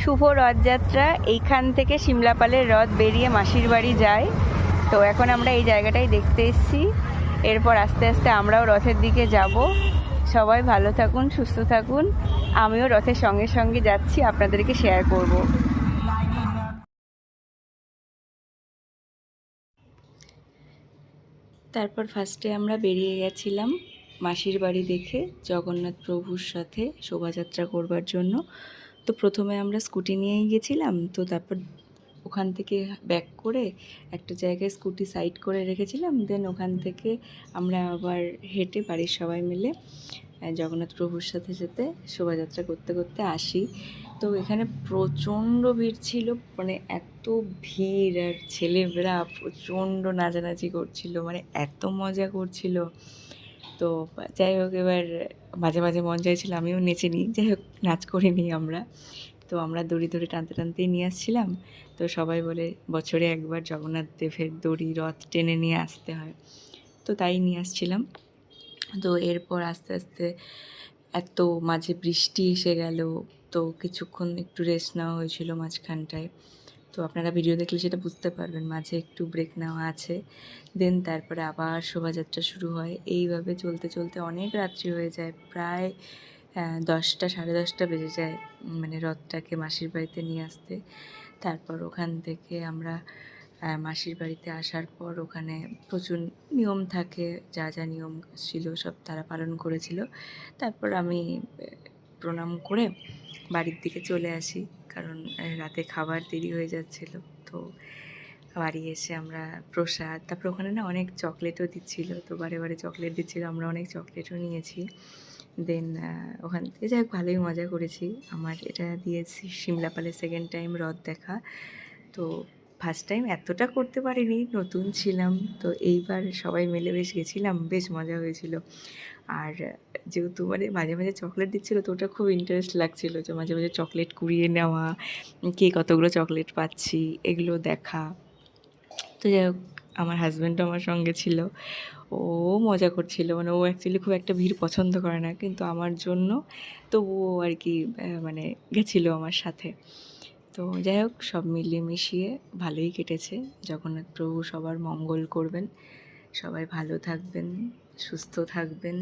শুভ রথযাত্রা। এইখান থেকে সিমলাপালের রথ বেরিয়ে মাসির বাড়ি যায়। তো এখন আমরা এই জায়গাটাই দেখতে এসেছি। এরপর আস্তে আস্তে আমরাও রথের দিকে যাব। সবাই ভালো থাকুন, সুস্থ থাকুন। আমিও রথের সঙ্গে সঙ্গে যাচ্ছি, আপনাদেরকে শেয়ার করব। তারপর ফার্স্টে আমরা বেরিয়ে গেছিলাম মাসির বাড়ি দেখে জগন্নাথ প্রভুর সাথে শোভাযাত্রা করবার জন্য। তো প্রথমে আমরা স্কুটি নিয়েই গেছিলাম। তো তারপর ওখান থেকে ব্যাক করে একটা জায়গায় স্কুটি সাইড করে রেখেছিলাম। দেন ওখান থেকে আমরা আবার হেঁটে বাড়ির সবাই মিলে জগন্নাথ প্রভুর সাথে সাথে শোভাযাত্রা করতে করতে আসি। তো এখানে প্রচণ্ড ভিড় ছিল, মানে এত ভিড়, আর ছেলেমেয়েরা প্রচণ্ড নাচানাচি করছিল, মানে এত মজা করছিল। তো যাই হোক, এবার মাঝে মাঝে মন চাইছিল আমিও নেচে নিই, যাই হোক নাচ করে নিই আমরা। তো আমরা দড়ি ধরে টানতে টানতেই নিয়ে আসছিলাম। তো সবাই বলে বছরে একবার জগন্নাথ দেবের দড়ি রথ টেনে নিয়ে আসতে হয়, তো তাই নিয়ে আসছিলাম। তো এরপর আস্তে আস্তে এত মাঝে বৃষ্টি এসে গেল, তো কিছুক্ষণ একটু রেস্ট নেওয়া হয়েছিল মাঝখানটায়। তো আপনারা ভিডিও দেখলে সেটা বুঝতে পারবেন, মাঝে একটু ব্রেক নেওয়া আছে। দেন তারপরে আবার শোভাযাত্রা শুরু হয়। এইভাবে চলতে চলতে অনেক রাত্রি হয়ে যায়, প্রায় 10টা 10:30 বেজে যায়, মানে রথটাকে মাসির বাড়িতে নিয়ে আসতে। তারপর ওখান থেকে আমরা মাসির বাড়িতে আসার পর ওখানে প্রচুর নিয়ম থাকে, যা যা নিয়ম ছিল সব তারা পালন করেছিল। তারপর আমি প্রণাম করে বাড়ির দিকে চলে আসি, কারণ রাতে খাবার দেরি হয়ে যাচ্ছিলো। তো বাড়ি এসে আমরা প্রসাদ, তারপর ওখানে না অনেক চকলেটও দিচ্ছিল, তো বারে বারে চকলেট দিচ্ছিলো, আমরা অনেক চকলেটও নিয়েছি। দেন ওখান থেকে যাই হোক ভালোই মজা করেছি। আমার এটা দিয়েছি সিমলাপালের সেকেন্ড টাইম রথ দেখা। তো ফার্স্ট টাইম এতটা করতে পারিনি, নতুন ছিলাম। তো এইবার সবাই মিলে বেশ গেছিলাম, বেশ মজা হয়েছিল। আর যেহেতু মানে মাঝে মাঝে চকলেট দিচ্ছিলো, তো ওটা খুব ইন্টারেস্ট লাগছিলো, যে মাঝে মাঝে চকলেট কুড়িয়ে নেওয়া, কে কতগুলো চকলেট পাচ্ছি এগুলো দেখা। তো যাই হোক, আমার হাজব্যান্ডও আমার সঙ্গে ছিল, ও মজা করছিল। মানে ও অ্যাকচুয়ালি খুব একটা ভিড় পছন্দ করে না, কিন্তু আমার জন্য তবুও আর কি মানে গেছিলো আমার সাথে। তো যাই হোক, সব মিলিয়ে মিশিয়ে ভালোই কেটেছে। জগন্নাথ প্রভু সবার মঙ্গল করবেন, সবাই ভালো থাকবেন, সুস্থ থাকবেন।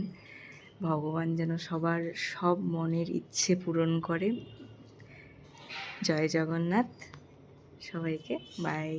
ভগবান যেন সবার সব মনের ইচ্ছে পূরণ করে। জয় জগন্নাথ। সবাইকে বাই।